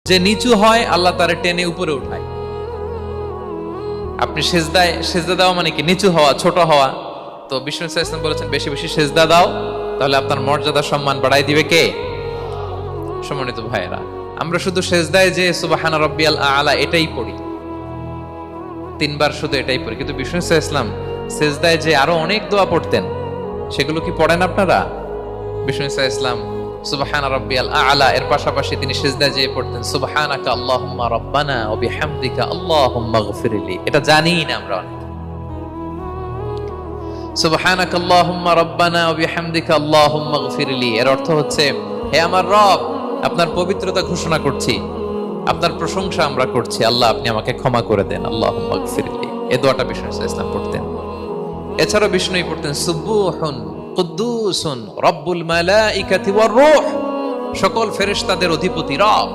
যে নিচু হয় আল্লাহ তারে টেনে উপরে উঠায়। আপনি সেজদা দেওয়া মানে কি? নিচু হওয়া, ছোট হওয়া। তো বিষ্ণু ইসলাম বলেছেন বেশি বেশি সেজদা দাও, তাহলে আপনার মর্যাদা সম্মান বাড়াই দিবে কে? সম্মানিত ভাইয়েরা, আমরা শুধু সেজদায় যে সুবহান রাব্বিয়াল আলা এটাই পড়ি, 3 বার শুধু এটাই পড়ি, কিন্তু বিষ্ণু ইসলাম সেজদায় যে আরো অনেক দোয়া পড়তেন, সেগুলো কি পড়েন আপনারা? বিষ্ণু ইসলাম সুবহান রাব্বিয়াল আলা এর পাশাপাশি তিনি সিজদায় যেয়ে পড়তেন সুবহানাকা আল্লাহুম্মা রাব্বানা ওয়া বিহামদিকা আল্লাহুম্মা গফিরলি। এটা জানিই না আমরা অনেকে। সুবহানাকা আল্লাহুম্মা রাব্বানা ওয়া বিহামদিকা আল্লাহুম্মা গফিরলি এর অর্থ হচ্ছে, হে আমার রব, আপনার পবিত্রতা ঘোষণা করছি, আপনার প্রশংসা আমরা করছি, আল্লাহ আপনি আমাকে ক্ষমা করে দেন, আল্লাহুম্মা গফিরলি। এই দোয়াটা বিষ্ণু ইসলাম পড়তেন। এছাড়াও বিষ্ণুই পড়তেন সুবহুন কুদ্দুসুন রব্বুল মালাইকাতি ওয়ার রূহ, সকল ফেরেশতাদের অধিপতি রব।